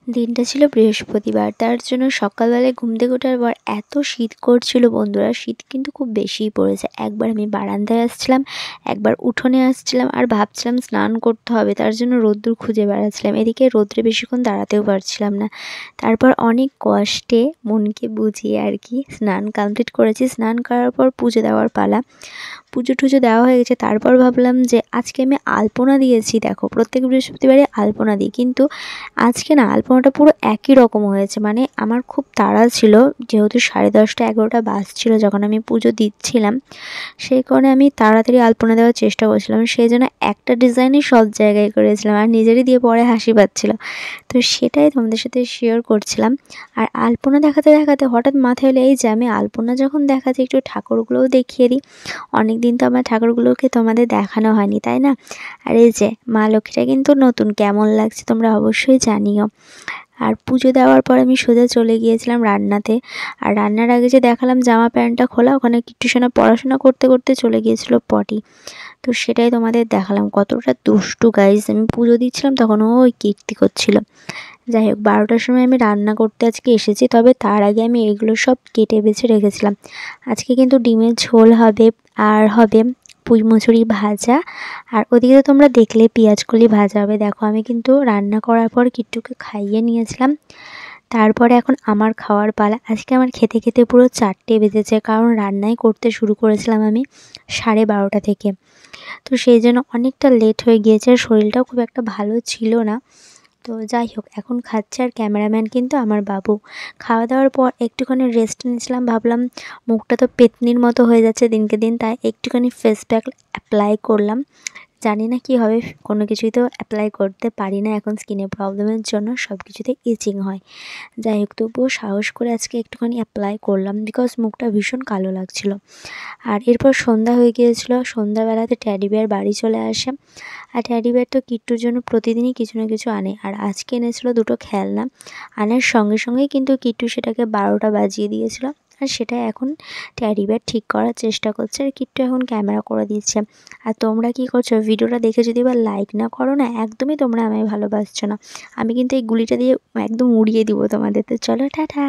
দিনটা ছিল বৃহস্পতিবার, তার জন্য সকালবেলায় ঘুম থেকে ওঠার পর এত শীত করছিল বন্ধুরা, শীত কিন্তু খুব বেশিই পড়েছে। একবার আমি বারান্দায় আসছিলাম, একবার উঠোনে আসছিলাম, আর ভাবছিলাম স্নান করতে হবে, তার জন্য রোদ্দুর খুঁজে বেড়াচ্ছিলাম। এদিকে রোদ্রে বেশিক্ষণ দাঁড়াতেও পারছিলাম না। তারপর অনেক কষ্টে মনকে বুঝিয়ে আর কি স্নান কমপ্লিট করেছি। স্নান করার পর পুজো দেওয়ার পালা। পুজো টুজো দেওয়া হয়ে গেছে। তারপর ভাবলাম যে আজকে আমি আলপনা দিয়েছি, দেখো প্রত্যেক বৃহস্পতিবারে আলপনা দিই, কিন্তু আজকে না আলপনাটা পুরো একই রকম হয়েছে। মানে আমার খুব তাড়া ছিল, যেহেতু 10:30 11টা বাজছিল যখন আমি পুজো দিচ্ছিলাম, সেই কারণে আমি তাড়াতাড়ি আলপনা দেওয়ার চেষ্টা করছিলাম। সেই জন্য একটা ডিজাইনই সব জায়গায় করেছিলাম, আর নিজেরই দিয়ে পরে হাসি পাচ্ছিল। তো সেটাই তোমাদের সাথে শেয়ার করছিলাম। আর আলপনা দেখাতে দেখাতে হঠাৎ মাথায় এলো, এই যে আমি আলপনা যখন দেখাচ্ছি একটু ঠাকুরগুলোও দেখিয়ে দিই। অনেক দিন তো আমার ঠাকুরগুলোকে তোমাদের দেখানো হয়নি, তাই না? আর এই যে মা লক্ষ্মীটা কিন্তু নতুন, কেমন লাগছে তোমরা অবশ্যই জানিও। আর পুজো দেওয়ার পর আমি সোজা চলে গিয়েছিলাম রান্নাতে। আর রান্নার আগে যে দেখালাম জামা প্যান্টটা খোলা, ওখানে কিট্টুসোনা পড়াশোনা করতে করতে চলে গিয়েছিল পটি। তো সেটাই তোমাদের দেখালাম, কতটা দুষ্টু গাইজ। আমি পুজো দিচ্ছিলাম তখন ওই কীর্তি করছিল। যাই হোক, 12টার সময় আমি রান্না করতে আজকে এসেছি, তবে তার আগে আমি এগুলো সব কেটে বেছে রেখেছিলাম। আজকে কিন্তু ডিমের ঝোল হবে, আর হবে পুঁই মুচুরি ভাজা, আর ওদিকে তো তোমরা দেখলে পেঁয়াজকলি ভাজা হবে। দেখো আমি কিন্তু রান্না করার পর কিট্টুকে খাইয়ে নিয়েছিলাম, তারপরে এখন আমার খাওয়ার পালা। আজকে আমার খেতে খেতে পুরো 4টে বেজেছে, কারণ রান্নাই করতে শুরু করেছিলাম আমি 12:30 থেকে। তো সেই জন্য অনেকটা লেট হয়ে গিয়েছে, আর শরীরটাও খুব একটা ভালো ছিল না। তো যাই হোক, এখন খাচ্ছে, আর ক্যামেরাম্যান কিন্তু আমার বাবু। খাওয়া দাওয়ার পর একটুখানি রেস্ট নিয়েছিলাম, ভাবলাম মুখটা তো পেতনির মতো হয়ে যাচ্ছে দিনকে দিন, তাই একটুখানি ফেস প্যাক অ্যাপ্লাই করলাম। জানি না কি হবে, কোনো কিছুই তো অ্যাপ্লাই করতে পারি না এখন, স্কিনের প্রবলেমের জন্য সব কিছুতে ইচিং হয়। যাই হোক, তবুও সাহস করে আজকে একটুখানি অ্যাপ্লাই করলাম, বিকজ মুখটা ভীষণ কালো লাগছিল। আর এরপর সন্ধ্যা হয়ে গিয়েছিল। সন্ধ্যাবেলাতে ট্যাডি বিয়ার বাড়ি চলে আসে। আর ট্যাডি বিয়ার তো কিট্টুর জন্য প্রতিদিনই কিছু না কিছু আনে, আর আজকে এনেছিল 2টো খেলনা। আনার সঙ্গে সঙ্গেই কিন্তু কিট্টু সেটাকে 12টা বাজিয়ে দিয়েছিল, আর সেটা এখন ট্যাডি বিয়ার ঠিক করার চেষ্টা করছে, আর কিট্টু এখন ক্যামেরা করে দিচ্ছে। আর তোমরা কী করছো? ভিডিওটা দেখে যদি বা লাইক না করো না, একদমই তোমরা আমায় ভালোবাসছো না। আমি কিন্তু এই গুলিটা দিয়ে একদম উড়িয়ে দিব তোমাদের। তো চলো, টাটা।